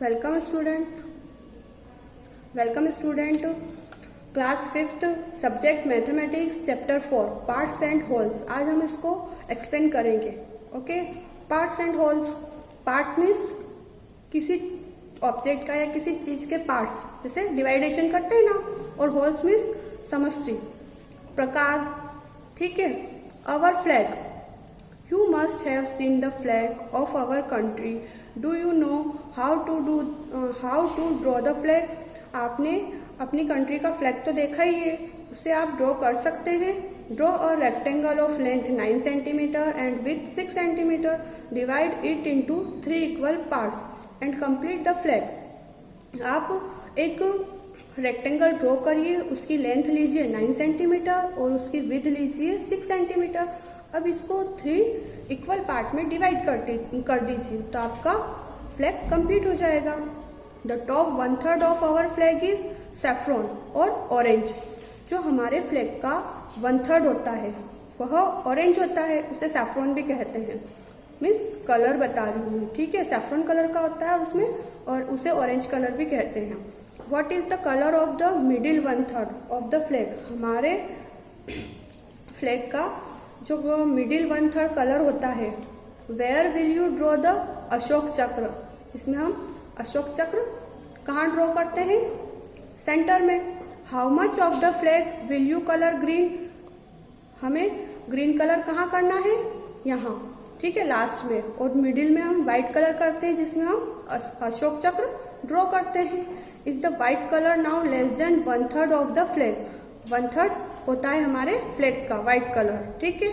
Welcome student class 5th subject mathematics chapter 4 parts and holes. आज हम इसको explain करेंगे। Okay, parts and holes. Parts means किसी object का या किसी चीज के पार्ट्स, जैसे डिवाइडेशन करते हैं ना, और होल्स मीन्स समष्टि, प्रकार। ठीक है। Our flag, you must have seen the flag of our country. Do you know how to draw the flag? आपने अपनी कंट्री का फ्लैग तो देखा ही है, उसे आप ड्रॉ कर सकते हैं। Draw a rectangle of length 9 centimetre and with 6 centimetre, divide it into 3 equal parts and complete the flag. आप एक रेक्टेंगल ड्रॉ करिए, उसकी लेंथ लीजिए 9 सेंटीमीटर और उसकी विड्थ लीजिए 6 सेंटीमीटर। अब इसको 3 इक्वल पार्ट में डिवाइड कर दीजिए तो आपका फ्लैग कंप्लीट हो जाएगा। The top 1/3 of our flag is saffron और ऑरेंज। जो हमारे फ्लैग का 1/3 होता है वह ऑरेंज होता है, उसे सैफ्रॉन भी कहते हैं। मीन्स कलर बता रही हूँ, ठीक है। सैफ्रॉन कलर का होता है उसमें, और उसे ऑरेंज कलर भी कहते हैं। What is the colour of the middle 1/3 of the flag? हमारे फ्लैग का जो मिडिल 1/3 कलर होता है, where will you draw the Ashok Chakra? जिसमें हम अशोक चक्र कहाँ ड्रॉ करते हैं? सेंटर में। How much of the flag will you colour green? हमें ग्रीन कलर कहाँ करना है? यहाँ, ठीक है, लास्ट में। और मिडिल में हम व्हाइट कलर करते हैं, जिसमें हम अशोक चक्र ड्रॉ करते हैं। Is the white colour now less than 1/3 of the flag? 1/3 होता है हमारे फ्लैग का व्हाइट कलर, ठीक है।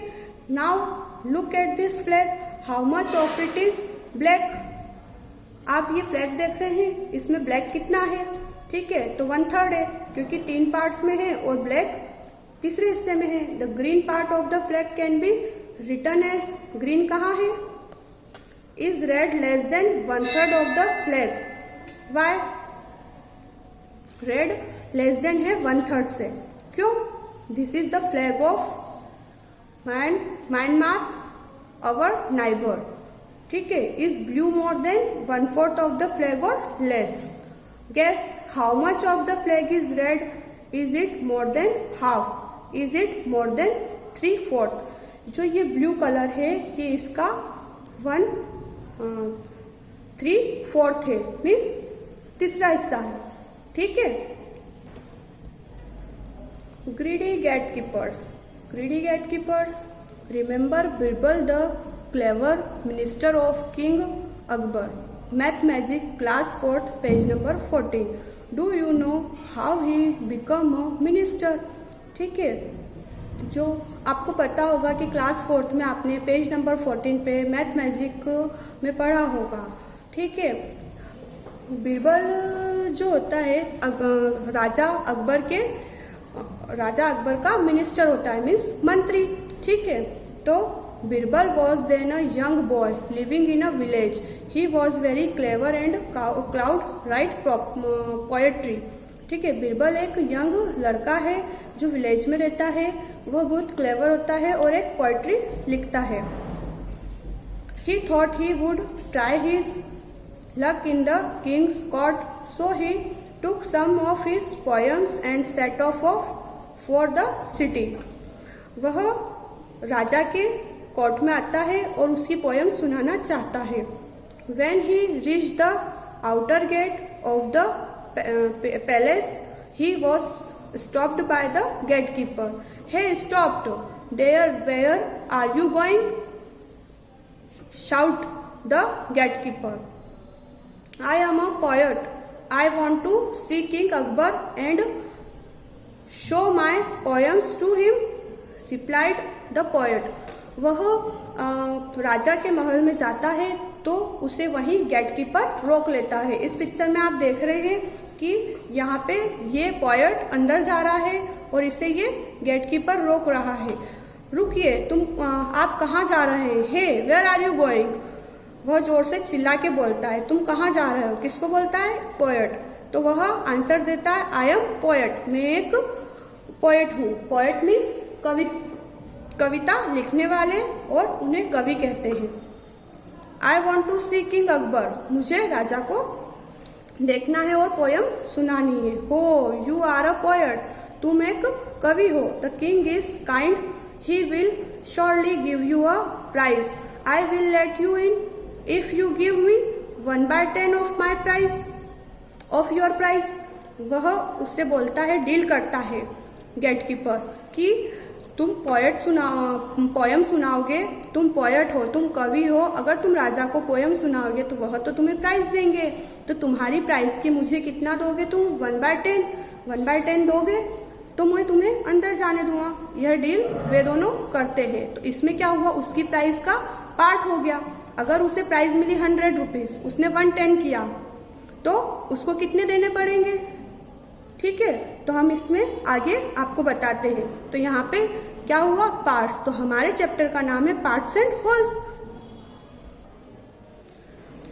Now look at this flag, how much of it is black? आप ये फ्लैग देख रहे हैं, इसमें ब्लैक कितना है? ठीक है, तो 1/3 है, क्योंकि 3 पार्ट्स में है और ब्लैक तीसरे हिस्से में है। The green part of the flag can be written as, green कहाँ है? Is red less than 1/3 of the flag? Why? Red less than है 1/3 से, क्यों? This is the flag of Myanmar, our neighbour, ठीक है। Is blue more than 1/4 of the flag और less? Guess how much of the flag is red? Is it more than half? Is it more then 3/4? जो ये blue colour है, ये इसका 3/4 है, means तीसरा हिस्सा है, ठीक है। Greedy gatekeepers. Greedy gatekeepers. Remember Birbal, the clever minister of King Akbar. Math Magic, class 4th, page number 14. Do you know how he become a minister? ठीक है, जो आपको पता होगा कि क्लास 4th में आपने पेज नंबर 14 पे मैथ मैजिक में पढ़ा होगा, ठीक है। बीरबल जो होता है राजा अकबर का मिनिस्टर होता है, मीन्स मंत्री, ठीक है। तो Birbal was then a young boy living in a village. He was very clever and could write poetry, ठीक है। बीरबल एक यंग लड़का है जो विलेज में रहता है, वह बहुत क्लेवर होता है और एक पोएट्री लिखता है। ही thought he would try his luck in the king's court, so he took some of his poems and set off for the city. वह राजा के कोर्ट में आता है और उसकी पोयम सुनाना चाहता है। When he reached the outer gate of the palace, he was stopped by the gatekeeper. Hey, stopped! There, where are you going? Shout the gatekeeper. I am a poet. I want to see King Akbar and show my poems to him, replied the poet. वह राजा के महल में जाता है तो उसे वहीं gatekeeper रोक लेता है। इस पिक्चर में आप देख रहे हैं कि यहाँ पे ये पोएट अंदर जा रहा है और इसे ये गेटकीपर रोक रहा है। रुकिए, आप कहाँ जा रहे हैं? हे, वेयर आर यू गोइंग? वह जोर से चिल्ला के बोलता है, तुम कहाँ जा रहे हो? किसको बोलता है? पोएट। तो वह आंसर देता है, आई एम पोएट, मैं एक पोएट हूँ। पोएट मीन्स कविता लिखने वाले, और उन्हें कवि कहते हैं। I want to see king Akbar, मुझे राजा को देखना है और पोयम सुनानी है। हो यू आर अ पोएट, तुम एक कवि हो। The king is kind, he will surely give you a prize. I will let you in if you give me 1/10 of my prize, of your prize. वह उससे बोलता है, डील करता है गेटकीपर कि तुम पोयम सुनाओगे, तुम पोएट हो, तुम कवि हो, अगर तुम राजा को पोयम सुनाओगे तो वह तो तुम्हें प्राइज देंगे, तो तुम्हारी प्राइज की मुझे कितना दोगे तुम? 1/10 दोगे तो मैं तुम्हें अंदर जाने दूंगा। यह डील वे दोनों करते हैं। तो इसमें क्या हुआ, उसकी प्राइस का पार्ट हो गया। अगर उसे प्राइस मिली 100 रुपीज, उसने 110 किया तो उसको कितने देने पड़ेंगे? ठीक है, तो हम इसमें आगे आपको बताते हैं। तो यहाँ पे क्या हुआ, पार्ट्स। तो हमारे चैप्टर का नाम है parts and wholes.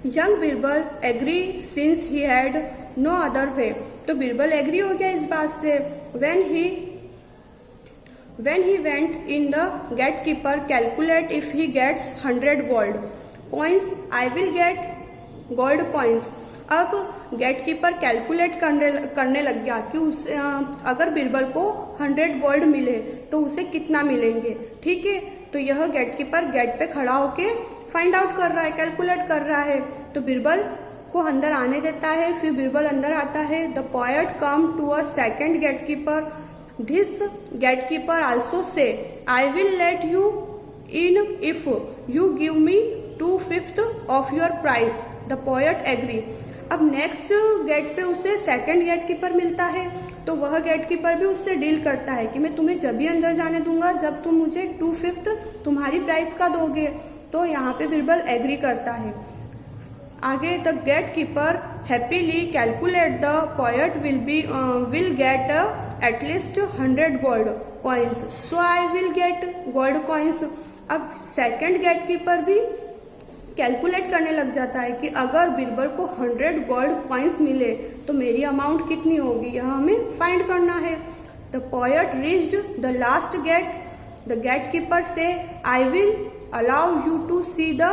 Young Birbal agree since he had no other way. तो बीरबल एग्री हो गया इस बात से। when he went in, the gatekeeper calculate if he gets 100 gold coins, I will get gold coins। अब गेटकीपर कैलकुलेट करने लग गया कि उसे अगर बीरबल को 100 गोल्ड मिले तो उसे कितना मिलेंगे। ठीक है, तो यह गेटकीपर गेट पे खड़ा होके फाइंड आउट कर रहा है, कैलकुलेट कर रहा है। तो बीरबल को अंदर आने देता है, फिर बीरबल अंदर आता है। The poet come to a second gatekeeper, this gatekeeper also say I will let you in if you give me 2/5 of your price. The poet agree. अब नेक्स्ट गेट पे उसे सेकंड गेटकीपर मिलता है, तो वह गेटकीपर भी उससे deal करता है कि मैं तुम्हें जब भी अंदर जाने दूंगा जब तुम मुझे 2/5 तुम्हारी प्राइस का दोगे। तो यहाँ पे बीरबल एग्री करता है। आगे, the gatekeeper happily calculate the poet will get at least 100 gold coins, so I will get gold coins. अब सेकंड गेटकीपर भी कैलकुलेट करने लग जाता है कि अगर बीरबल को 100 गोल्ड कॉइन्स मिले तो मेरी अमाउंट कितनी होगी, यह हमें फाइंड करना है। The poet reached the last gate, the gatekeeper say I will allow you to see the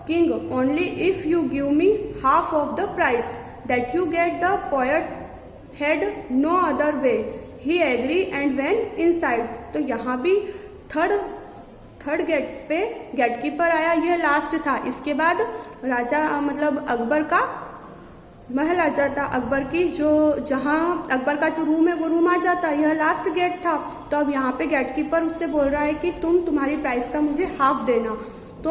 king only if you give me half of the price that you get. The poet had no other way, he agree and went inside. तो यहाँ भी third gate पे gatekeeper आया, यह last था। इसके बाद राजा मतलब अकबर का महल आ जाता, अकबर की जहाँ अकबर का जो रूम है वो रूम आ जाता, यह लास्ट गेट था। तो अब यहाँ पे गेटकीपर उससे बोल रहा है कि तुम्हारी प्राइस का मुझे हाफ देना। तो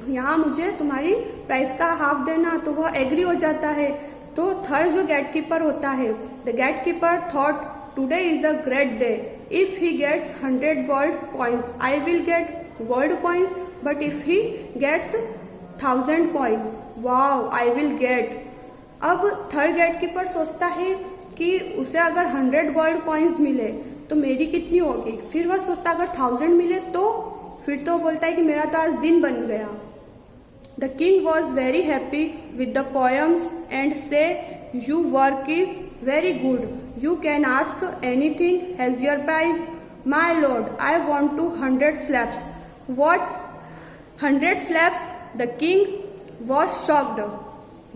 यहाँ मुझे तुम्हारी प्राइस का हाफ देना, तो वह एग्री हो जाता है। तो थर्ड जो गेटकीपर होता है, the gatekeeper thought today is a great day, if he gets 100 gold coins I will get gold coins, but if he gets 1000 coin wow I will get। अब थर्ड गेटकीपर सोचता है कि उसे अगर 100 gold coins मिले तो मेरी कितनी होगी। फिर वह सोचता अगर 1000 मिले तो, फिर तो बोलता है कि मेरा तो आज दिन बन गया। The king was very happy with the poems and से you work is very good, you can ask anything as your price। my lord, I want 200 slaps। What's 100 slaps? The king was shocked।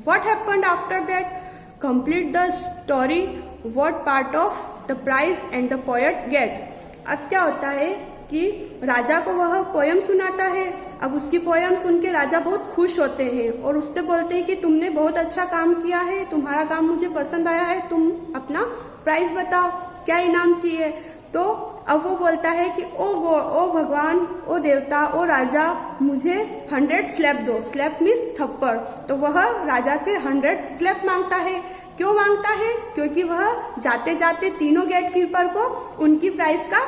What happened after that? Complete the story, what part of the prize and the poet get। अब क्या होता है कि राजा को वह poem सुनाता है। अब उसकी पोयम सुन के राजा बहुत खुश होते हैं और उससे बोलते हैं कि तुमने बहुत अच्छा काम किया है, तुम्हारा काम मुझे पसंद आया है, तुम अपना प्राइस बताओ, क्या इनाम चाहिए। तो अब वो बोलता है कि ओ भगवान, ओ देवता, ओ राजा, मुझे 100 स्लैप दो। स्लैप मीन्स थप्पड़। तो वह राजा से 100 स्लैप मांगता है। क्यों मांगता है? क्योंकि वह जाते जाते तीनों गेटकीपर को उनकी प्राइस का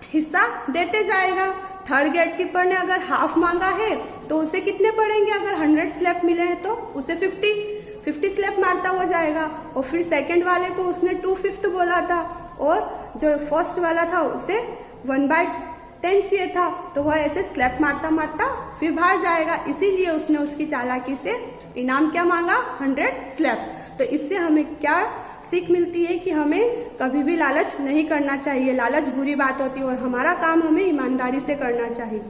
हिस्सा देते जाएगा। थर्ड गेटकीपर ने अगर हाफ मांगा है तो उसे कितने पड़ेंगे? अगर 100 स्लैप मिले हैं तो उसे 50 स्लैप मारता हुआ जाएगा। और फिर सेकंड वाले को उसने 2/5 बोला था और जो फर्स्ट वाला था उसे 1/10 चाहिए था, तो वह ऐसे स्लैप मारता मारता फिर बाहर जाएगा। इसीलिए उसने उसकी चालाकी से इनाम क्या मांगा? 100 स्लैप्स। तो इससे हमें क्या सीख मिलती है कि हमें कभी भी लालच नहीं करना चाहिए। लालच बुरी बात होती है और हमारा काम हमें ईमानदारी से करना चाहिए।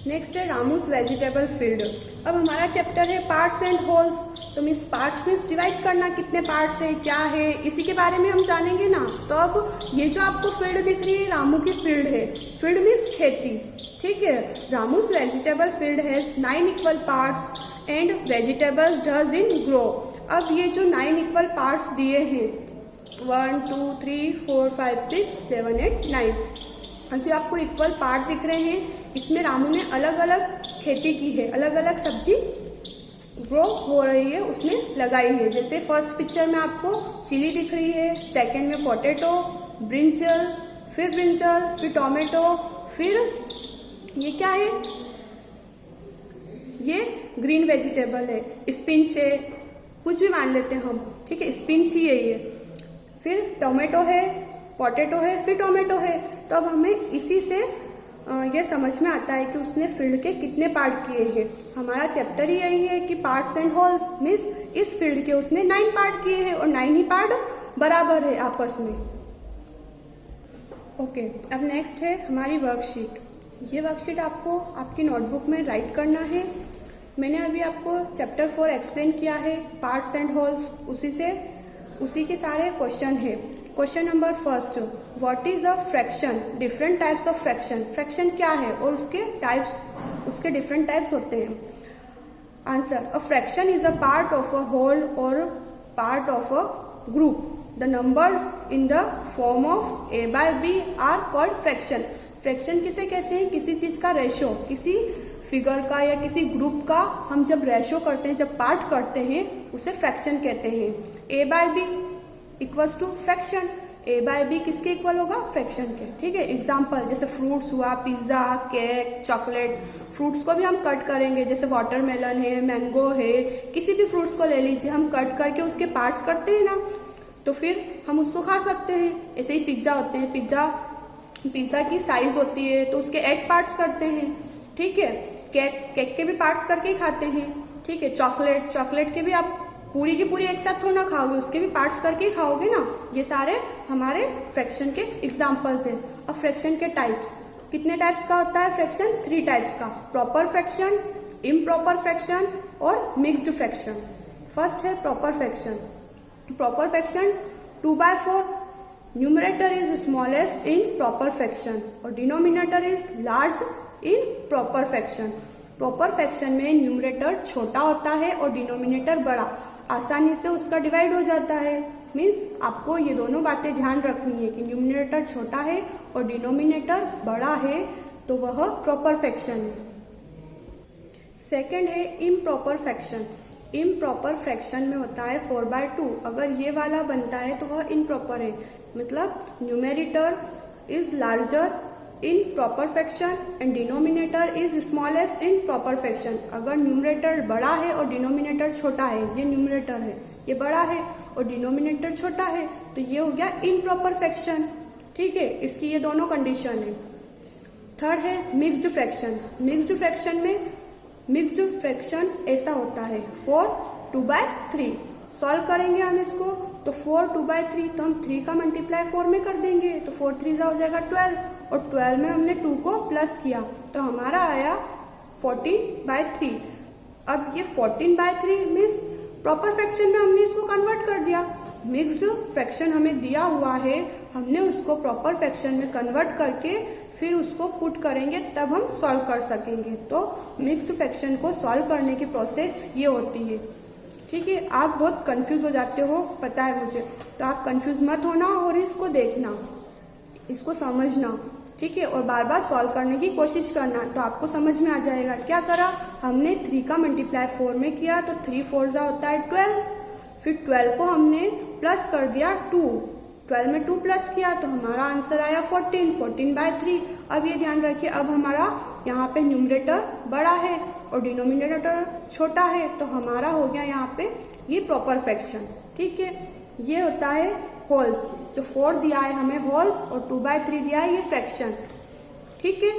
नेक्स्ट है रामूस वेजिटेबल फील्ड। अब हमारा चैप्टर है पार्ट्स एंड होल्स। तो मीन्स पार्ट्स मीन्स डिवाइड करना, कितने पार्ट्स है, क्या है, इसी के बारे में हम जानेंगे ना। तो अब ये जो आपको फील्ड दिख रही है, रामू की फील्ड है। फील्ड मीन्स खेती, ठीक है। Ramu's vegetable field has 9 equal parts and vegetables does in grow. अब ये जो 9 इक्वल पार्ट्स दिए हैं, 1 2 3 4 5 6 7 8 9, अब जो आपको इक्वल पार्ट दिख रहे हैं, इसमें रामू ने अलग अलग खेती की है, अलग अलग सब्जी ग्रो हो रही है, उसने लगाई है। जैसे फर्स्ट पिक्चर में आपको चिली दिख रही है, सेकंड में पोटैटो, ब्रिंजल, फिर टोमेटो, फिर ये क्या है, ये ग्रीन वेजिटेबल है, स्पिंच है, कुछ भी मान लेते हैं हम, ठीक है, स्पिंच ही है ये। फिर टोमेटो है, पोटैटो है, फिर टोमेटो है। तो अब हमें इसी से ये समझ में आता है कि उसने फील्ड के कितने पार्ट किए हैं। हमारा चैप्टर ही यही है कि पार्ट्स एंड होल्स, मीन्स इस फील्ड के उसने 9 पार्ट किए हैं और 9 ही पार्ट बराबर है आपस में। ओके, अब नेक्स्ट है हमारी वर्कशीट। ये वर्कशीट आपको आपकी नोटबुक में राइट करना है। मैंने अभी आपको चैप्टर 4 एक्सप्लेन किया है, पार्ट्स एंड होल्स, उसी के सारे क्वेश्चन है। Question number first, what is a fraction, different types of fraction. Fraction क्या है और उसके डिफरेंट टाइप्स होते हैं। Answer, a fraction is a part of a whole और part of a group. The numbers in the form of a by b are called fraction. Fraction किसे कहते हैं, किसी चीज का रेशो, किसी फिगर का या किसी ग्रुप का हम जब रेशो करते हैं, जब पार्ट करते हैं, उसे फ्रैक्शन कहते हैं। a by b equals to fraction. a by b किसके इक्वल होगा, फ्रैक्शन के, ठीक है। एग्जाम्पल जैसे फ्रूट्स हुआ, पिज्जा, केक, चॉकलेट। फ्रूट्स को भी हम कट करेंगे, जैसे वाटरमेलन है, मैंगो है, किसी भी फ्रूट्स को ले लीजिए, हम कट करके उसके पार्ट्स करते हैं ना, तो फिर हम उसको खा सकते हैं। ऐसे ही पिज्जा होते हैं, पिज्जा की साइज होती है तो उसके 8 पार्ट्स करते हैं, ठीक है। केक के भी पार्ट्स करके ही खाते हैं, ठीक है। चॉकलेट के भी आप पूरी की पूरी एक साथ थोड़ा ना खाओगे, उसके भी पार्ट्स करके ही खाओगे ना। ये सारे हमारे फ्रैक्शन के एग्जाम्पल्स हैं। अब फ्रैक्शन के टाइप्स, कितने टाइप्स का होता है फ्रैक्शन, 3 टाइप्स का, प्रॉपर फ्रैक्शन, इम्प्रॉपर फ्रैक्शन और मिक्स्ड फ्रैक्शन। फर्स्ट है proper fraction. Proper fraction 2/4, numerator is smallest in proper fraction और denominator is large in proper fraction. Proper fraction में न्यूमरेटर छोटा होता है और डिनोमिनेटर बड़ा, आसानी से उसका डिवाइड हो जाता है। मीन्स आपको ये दोनों बातें ध्यान रखनी है कि न्यूमरेटर छोटा है और डिनोमिनेटर बड़ा है, तो वह प्रॉपर फ्रैक्शन है। सेकंड है इम्प्रॉपर फ्रैक्शन। इम्प्रॉपर फ्रैक्शन में होता है 4/2। अगर ये वाला बनता है तो वह इम्प्रॉपर है, मतलब numerator is larger in proper fraction and denominator is smallest in proper fraction. अगर न्यूमरेटर बड़ा है और डिनोमिनेटर छोटा है, ये न्यूमरेटर है, ये बड़ा है और डिनोमिनेटर छोटा है, तो ये हो गया इम्प्रॉपर फ्रैक्शन, ठीक है। इसकी ये दोनों कंडीशन है। थर्ड है मिक्स्ड फ्रैक्शन। मिक्स्ड फ्रैक्शन ऐसा होता है 4 2/3। सॉल्व करेंगे हम इसको, तो 4 2/3, तो हम 3 का मल्टीप्लाई 4 में कर देंगे, तो 4 3 हो जाएगा 12 और 12 में हमने 2 को प्लस किया तो हमारा आया 14/3। अब ये 14/3 मीन्स प्रॉपर फ्रैक्शन में हमने इसको कन्वर्ट कर दिया। मिक्स्ड फ्रैक्शन हमें दिया हुआ है, हमने उसको प्रॉपर फ्रैक्शन में कन्वर्ट करके फिर उसको पुट करेंगे, तब हम सॉल्व कर सकेंगे। तो मिक्स्ड फ्रैक्शन को सॉल्व करने की प्रोसेस ये होती है, ठीक है। आप बहुत कंफ्यूज हो जाते हो, पता है मुझे, तो आप कंफ्यूज मत होना और इसको देखना, इसको समझना, ठीक है, और बार बार सॉल्व करने की कोशिश करना, तो आपको समझ में आ जाएगा। क्या करा हमने, 3 का मल्टीप्लाई 4 में किया तो 3 4 होता है 12, फिर 12 को हमने प्लस कर दिया 2, 12 में 2 प्लस किया तो हमारा आंसर आया 14/3। अब ये ध्यान रखिए, अब हमारा यहाँ पे न्यूमरेटर बड़ा है और डिनोमिनेटर छोटा है, तो हमारा हो गया यहाँ पे ये प्रॉपर फ्रैक्शन, ठीक है। ये होता है होल्स, जो 4 दिया है हमें होल्स और 2/3 दिया है ये फ्रैक्शन, ठीक है।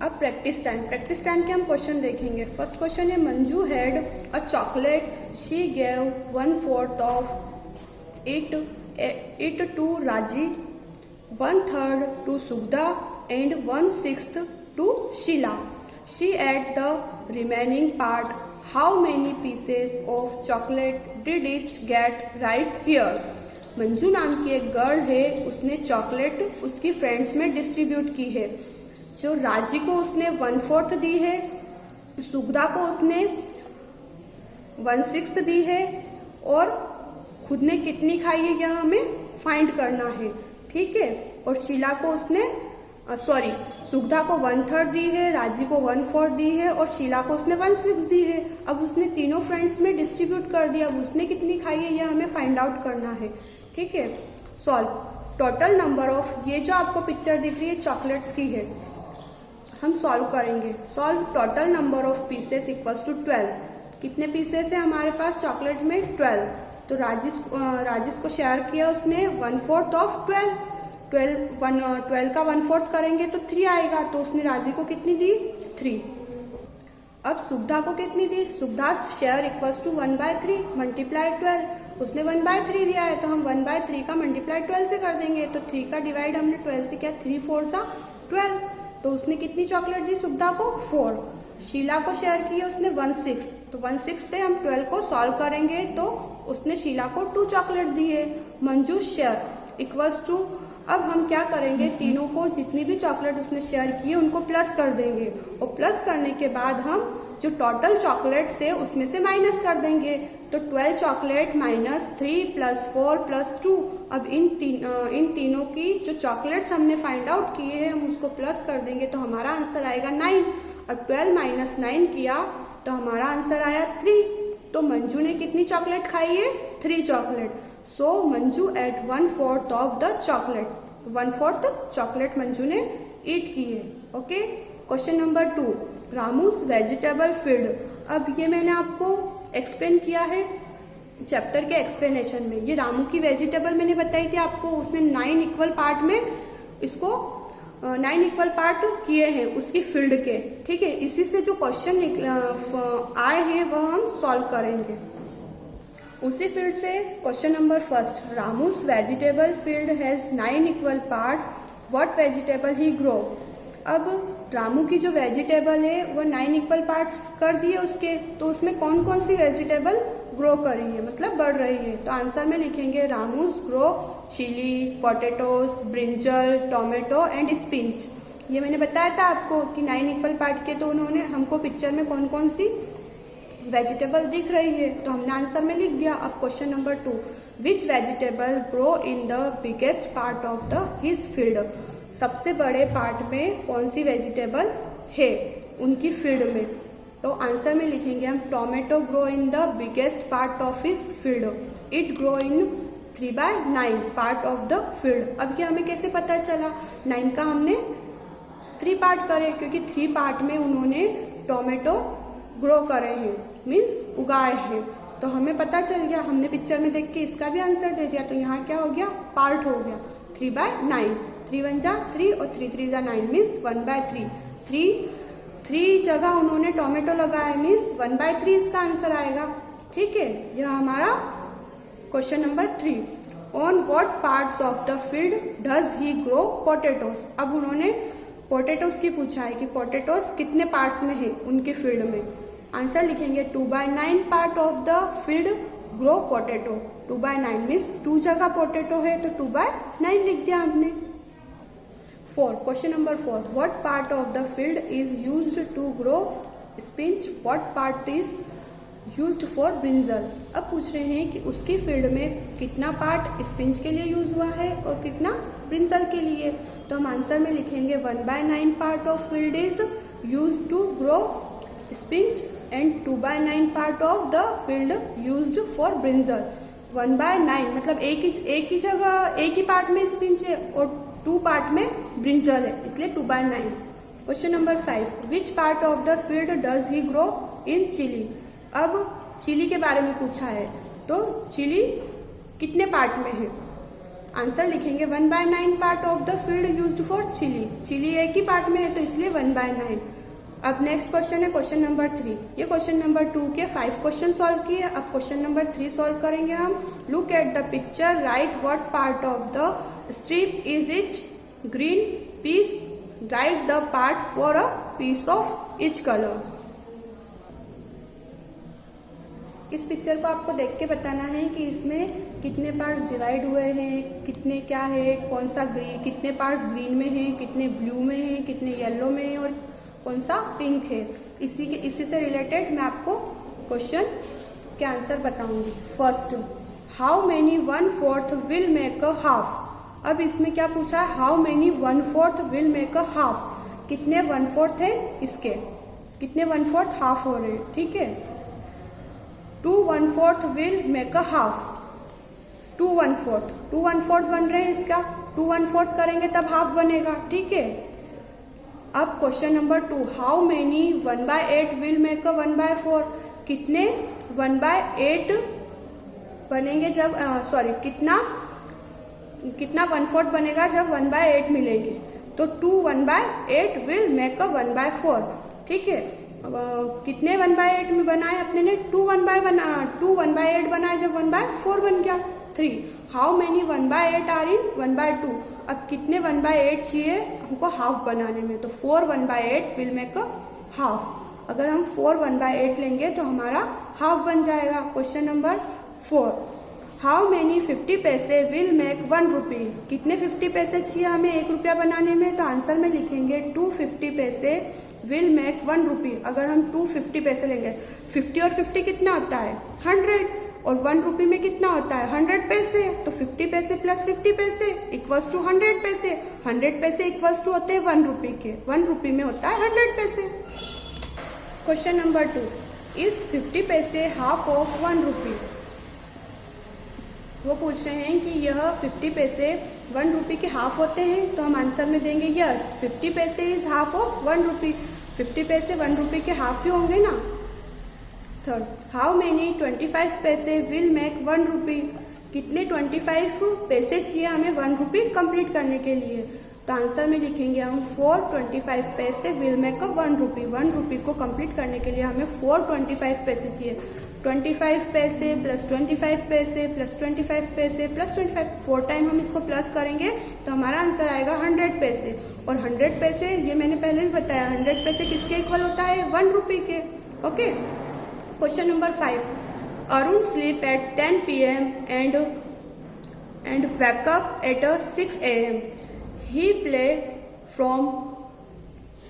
अब प्रैक्टिस टाइम के हम क्वेश्चन देखेंगे। फर्स्ट क्वेश्चन है, Manju had a chocolate, she gave 1/4 of it to Raji, 1/3 to Sugada and 1/6 to Sheela. She ate the remaining part how many pieces of chocolate did each get right here. Manju नाम की एक girl है, उसने chocolate उसकी friends में distribute की है। जो राजी को उसने 1/4 दी है, सुगधा को उसने 1/6 दी है, और खुद ने कितनी खाई है यह हमें फाइंड करना है, ठीक है। और शीला को उसने सुगधा को 1/3 दी है, राजी को 1/4 दी है, और शीला को उसने 1/6 दी है। अब उसने तीनों फ्रेंड्स में डिस्ट्रीब्यूट कर दिया, अब उसने कितनी खाई है यह हमें फाइंड आउट करना है, ठीक है। सॉल्व टोटल नंबर ऑफ, ये जो आपको पिक्चर दिख रही है चॉकलेट्स की है, हम सॉल्व करेंगे। Solve total number of pieces equals to 12। कितने पीसेस है हमारे पास चॉकलेट में? 12। तो राजेश को शेयर किया उसने 1/4 ऑफ 12। 12 का 1/4 करेंगे तो 3 आएगा, तो उसने राजी को कितनी दी? 3। अब सुगधा को कितनी दी? सुगधा शेयर इक्वल्स टू 1/3 मल्टीप्लाई 12। उसने 1/3 दिया है, तो हम 1/3 का मल्टीप्लाई 12 से कर देंगे। तो 3 का डिवाइड हमने 12 से किया, 3 4 सा 12। तो उसने कितनी चॉकलेट दी सुगधा को? 4। शीला को शेयर किया उसने 1/6, तो 1/6 से हम 12 को सॉल्व करेंगे तो उसने शीला को 2 चॉकलेट दी है। मंजू शेयर इक्वल्स टू, अब हम क्या करेंगे, तीनों को जितनी भी चॉकलेट उसने शेयर की है उनको प्लस कर देंगे, और प्लस करने के बाद हम जो टोटल चॉकलेट है उसमें से माइनस कर देंगे। तो 12 चॉकलेट माइनस 3 + 4 + 2। अब इन तीनों की जो चॉकलेट्स हमने फाइंड आउट किए हैं हम उसको प्लस कर देंगे, तो हमारा आंसर आएगा 9। अब 12 - 9 किया तो हमारा आंसर आया 3। तो मंजू ने कितनी चॉकलेट खाई है? 3 chocolate. So Manju ate 1/4 of the chocolate, 1/4 chocolate Manju ने ईट की है। Okay. Question number 2, Ramu's vegetable field. अब ये मैंने आपको एक्सप्लेन किया है चैप्टर के एक्सप्लेनेशन में। ये रामू की वेजिटेबल मैंने बताई थी आपको, उसने 9 इक्वल पार्ट में इसको 9 इक्वल पार्ट किए हैं उसकी फील्ड के, ठीक है। इसी से जो क्वेश्चन आए हैं वह हम सॉल्व करेंगे। उसी फील्ड से question number 1, Ramu's vegetable field has 9 equal parts, what vegetable he grow. अब रामू की जो वेजिटेबल है वो 9 इक्वल पार्ट्स कर दिए उसके, तो उसमें कौन कौन सी वेजिटेबल ग्रो कर रही है, मतलब बढ़ रही है। तो आंसर में लिखेंगे Ramu's grow chilli, potatoes, brinjal, tomato and spinach. ये मैंने बताया था आपको कि 9 इक्वल पार्ट के, तो उन्होंने हमको पिक्चर में कौन कौन सी वेजिटेबल दिख रही है तो हमने आंसर में लिख दिया। अब question number 2, which vegetable grow in the biggest part of the his field. सबसे बड़े पार्ट में कौन सी वेजिटेबल है उनकी फील्ड में। तो आंसर में लिखेंगे हम tomato grow in the biggest part of his field, it grow in 3/9 part of the field. अब ये हमें कैसे पता चला? 9 का हमने 3 पार्ट करे, क्योंकि 3 पार्ट में उन्होंने टोमेटो ग्रो करे हैं, मीन्स उगाए हैं। तो हमें पता चल गया, हमने पिक्चर में देख के इसका भी आंसर दे दिया। तो यहाँ क्या हो गया? पार्ट हो गया 3/9। 3 1 जा 3 और 3 3 जा 9 मीन्स 1/3। 3 जगह उन्होंने टोमेटो लगाया मीन्स 1/3 इसका आंसर आएगा, ठीक है। यह हमारा question number 3। On what parts of the field does he grow potatoes. अब उन्होंने पोटैटोस की पूछा है कि पोटैटोस कितने पार्ट्स में है उनके फील्ड में। आंसर लिखेंगे 2/9 part of the field grow potato. 2/9 means 2 जगह पोटैटो है तो 2/9 लिख दिया हमने। 4, question number 4, what part of the field is used to grow spinach, what part is used for brinjal. अब पूछ रहे हैं कि उसकी फील्ड में कितना पार्ट स्पिंच के लिए यूज हुआ है और कितना ब्रिंजल के लिए। तो हम आंसर में लिखेंगे 1/9 part of field is used to grow spinach and 2/9 part of the field used for brinjal. 1/9 मतलब एक ही जगह एक ही पार्ट में स्पिंच है और 2 पार्ट में ब्रिंजल है, इसलिए 2/9। Question number 5, which part of the field does he grow in chilli. अब चिली के बारे में पूछा है, तो चिली कितने पार्ट में है। आंसर लिखेंगे 1/9 part of the field used for chilli. Chilli एक ही पार्ट में है तो इसलिए 1/9। अब नेक्स्ट क्वेश्चन है क्वेश्चन नंबर 3। ये क्वेश्चन नंबर 2 के 5 क्वेश्चन सॉल्व किए। अब क्वेश्चन नंबर 3 सॉल्व करेंगे हम। Look at the picture, right what part of the strip is each green piece, right the part for a piece of each colour. इस picture को आपको देख के बताना है कि इसमें कितने पार्ट्स डिवाइड हुए हैं, कितने क्या है, कौन सा ग्रीन, कितने पार्ट्स ग्रीन में हैं, कितने ब्लू में हैं, कितने येलो में हैं और कौन सा पिंक है। इसी से रिलेटेड मैं आपको क्वेश्चन के आंसर बताऊंगी। First, how many 1/4 will make a half. अब इसमें क्या पूछा है, how many 1/4 will make a half, कितने 1/4 है इसके, कितने 1/4 हाफ हो रहे हैं, ठीक है। 2 1/4 विल मेक अ हाफ, 2 1/4 बन रहे हैं इसका, 2 1/4 करेंगे तब हाफ बनेगा, ठीक है। अब question number 2, how many 1/8 will make a 1/4, कितने 1/8 बनेंगे जब कितना 1/4 बनेगा जब 1/8 मिलेंगे, तो 2 1/8 विल मेक अ 1/4, ठीक है। कितने 1/8 में बनाए अपने ने, 2 1/8 बनाए जब 1/4 बन गया। 3, हाउ मेनी 1/8 आर इन 1/2, अब कितने 1/8 चाहिए हमको हाफ बनाने में, तो 4 1/8 विल मेक अ हाफ। अगर हम 4 1/8 लेंगे तो हमारा हाफ बन जाएगा। क्वेश्चन नंबर 4, हाउ मेनी 50 पैसे विल मेक 1 रुपी, कितने 50 पैसे चाहिए हमें 1 रुपया बनाने में, तो आंसर में लिखेंगे 250 पैसे विल मेक 1 रुपी। अगर हम 250 पैसे लेंगे, 50 और 50 कितना होता है 100, और 1 रुपी में कितना होता है 100 पैसे, तो 50 पैसे प्लस 50 पैसे इक्वल्स टू 100 पैसे, 100 पैसे इक्वल्स टू होते हैं 1 रुपी के, 1 रुपी में होता है 100 पैसे। क्वेश्चन नंबर 2, इज 50 पैसे हाफ ऑफ 1 रुपी। वो पूछ रहे हैं कि यह 50 पैसे 1 रुपी के हाफ होते हैं, तो हम आंसर में देंगे यस, 50 पैसे इज हाफ ऑफ 1 रुपी, 50 पैसे 1 रुपी के हाफ ही होंगे ना। थर्ड, हाउ मेनी 25 पैसे विल मेक 1 रुपी, कितने 25 पैसे चाहिए हमें 1 रुपी कंप्लीट करने के लिए, तो आंसर में लिखेंगे हम 4 25 पैसे विल मेक अ 1 रुपी। 1 रुपी को कंप्लीट करने के लिए हमें 4 25 पैसे चाहिए, 25 पैसे प्लस 25 पैसे प्लस 25 पैसे प्लस 25, 4 टाइम हम इसको प्लस करेंगे तो हमारा आंसर आएगा 100 पैसे। और 100 पैसे ये मैंने पहले भी बताया, 100 पैसे किसके इक्वल होता है 1 रुपी के, okay. Question number 5, Arun sleep at 10 PM and wake up at 6 AM. He play from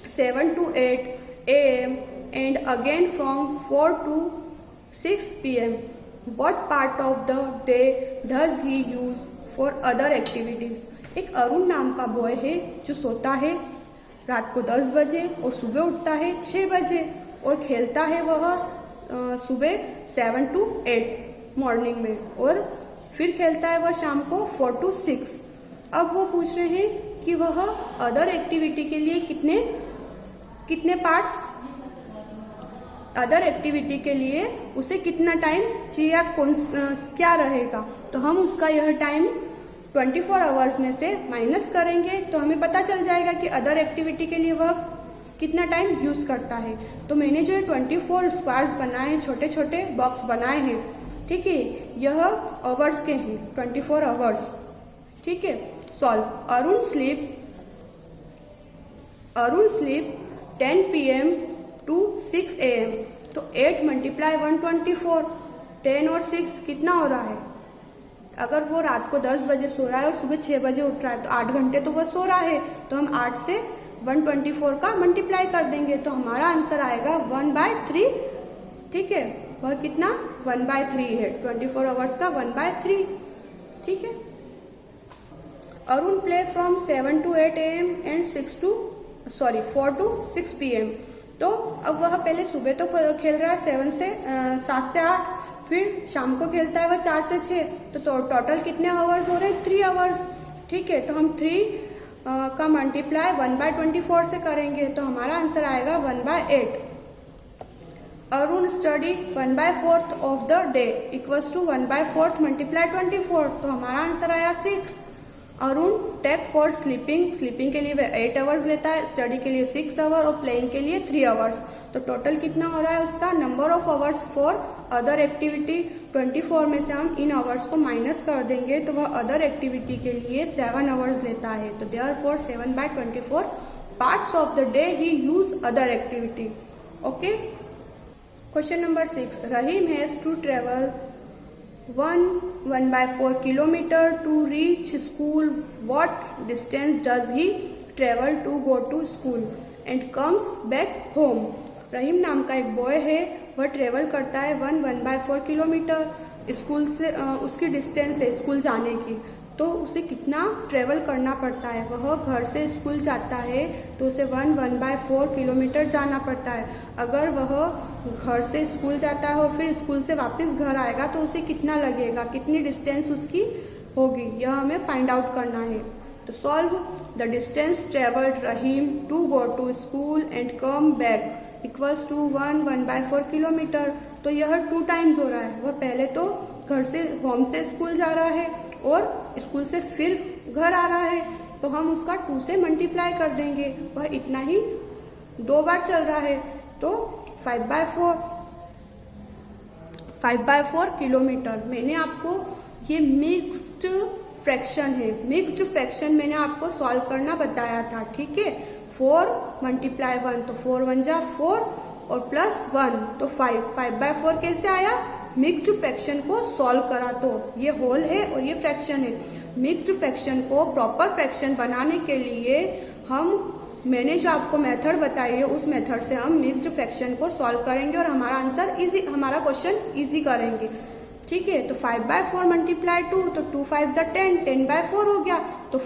7 to 8 AM and again from 4 to 6 PM. What part of the day does he use for other activities? एक अरुण नाम का boy है जो सोता है रात को 10 बजे और सुबह उठता है 6 बजे और खेलता है वह सुबह 7 to 8 मॉर्निंग में, और फिर खेलता है वह शाम को 4 to 6। अब वो पूछ रहे हैं कि वह अदर एक्टिविटी के लिए कितने पार्ट्स, अदर एक्टिविटी के लिए उसे कितना टाइम चाहिए या क्या रहेगा, तो हम उसका यह टाइम 24 आवर्स में से माइनस करेंगे तो हमें पता चल जाएगा कि अदर एक्टिविटी के लिए वह कितना टाइम यूज़ करता है। तो मैंने जो 24 स्क्वायर्स बनाए हैं, छोटे छोटे बॉक्स बनाए हैं, ठीक है, यह आवर्स के हैं, 24 आवर्स, ठीक है। Solve, Arun sleep 10 PM to 6 AM, तो 8 × 124, 10 और 6 कितना हो रहा है, अगर वो रात को 10 बजे सो रहा है और सुबह 6 बजे उठ रहा है तो 8 घंटे तो वो सो रहा है, तो हम 8 से 124 का मल्टीप्लाई कर देंगे तो हमारा आंसर आएगा 1/3, ठीक है। वह कितना 1/3 है, 24 आवर्स का 1/3, ठीक है। Arun play from 7 to 8 AM and 4 to 6 PM, तो अब वह पहले सुबह तो खेल रहा है 7 से 8, फिर शाम को खेलता है वह 4 से 6, तो टोटल कितने आवर्स हो रहे हैं 3 आवर्स, ठीक है। तो हम 3 का मल्टीप्लाई 1/24 से करेंगे तो हमारा आंसर आएगा 1/8। Arun study 1/4 of the day equals to 1/4 × 24, तो हमारा आंसर आया 6। अरुण टेक फॉर स्लीपिंग के लिए वह 8 आवर्स लेता है, स्टडी के लिए 6 आवर और प्लेइंग के लिए 3 आवर्स, तो टोटल कितना हो रहा है उसका number of hours for other activity. 24 में से हम इन आवर्स को माइनस कर देंगे तो वह अदर एक्टिविटी के लिए 7 आवर्स लेता है, तो therefore 7/24 parts of the day he use other activity, okay. Question number 6, Rahim has to travel 1/4 kilometre to reach school. What distance does he travel to go to school and comes back home. Rahim नाम का एक boy है, वह travel करता है 1/4 kilometre. School से उसकी distance है स्कूल जाने की, तो उसे कितना ट्रेवल करना पड़ता है. वह घर से स्कूल जाता है तो उसे 1/4 किलोमीटर जाना पड़ता है. अगर वह घर से स्कूल जाता है और फिर स्कूल से वापस घर आएगा तो उसे कितना लगेगा, कितनी डिस्टेंस उसकी होगी, यह हमें फाइंड आउट करना है. तो solve. The distance travelled Rahim to go to school and come back equals to 1/4 kilometre. तो यह 2 टाइम्स हो रहा है. वह पहले तो घर से होम से स्कूल जा रहा है और स्कूल से फिर घर आ रहा है, तो हम उसका 2 से मल्टीप्लाई कर देंगे. वह इतना ही 2 बार चल रहा है, तो 5/4 किलोमीटर. मैंने आपको ये मिक्स्ड फ्रैक्शन है, मिक्स्ड फ्रैक्शन मैंने आपको सॉल्व करना बताया था. ठीक है, 4 × 1 तो 4 × 1 = 4 और +1 तो 5. 5/4 कैसे आया, मिक्स्ड फ्रैक्शन को सॉल्व करा. तो ये होल है और ये फ्रैक्शन है. मिक्स्ड फ्रैक्शन को प्रॉपर फ्रैक्शन बनाने के लिए मैंने जो आपको मेथड बताई है उस मेथड से हम मिक्स्ड फ्रैक्शन को सॉल्व करेंगे और हमारा आंसर इजी, हमारा क्वेश्चन इजी करेंगे. ठीक है, तो 5/4 × 2 तो 2 × 5 = 10, 10/4 हो गया. तो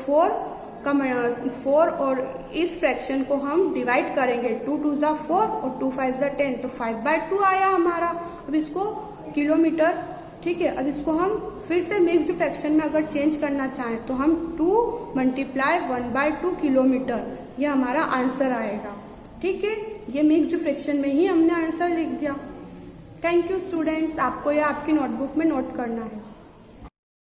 4 और इस फ्रैक्शन को हम डिवाइड करेंगे. 2 × 2 = 4 और 2 × 5 = 10, तो 5/2 आया हमारा. अब इसको किलोमीटर. ठीक है, अब इसको हम फिर से मिक्स्ड फ्रैक्शन में अगर चेंज करना चाहें तो हम 2 × 1/2 किलोमीटर, ये हमारा आंसर आएगा. ठीक है, ये मिक्स्ड फ्रैक्शन में ही हमने आंसर लिख दिया. थैंक यू स्टूडेंट्स, आपको यह आपकी नोटबुक में नोट करना है.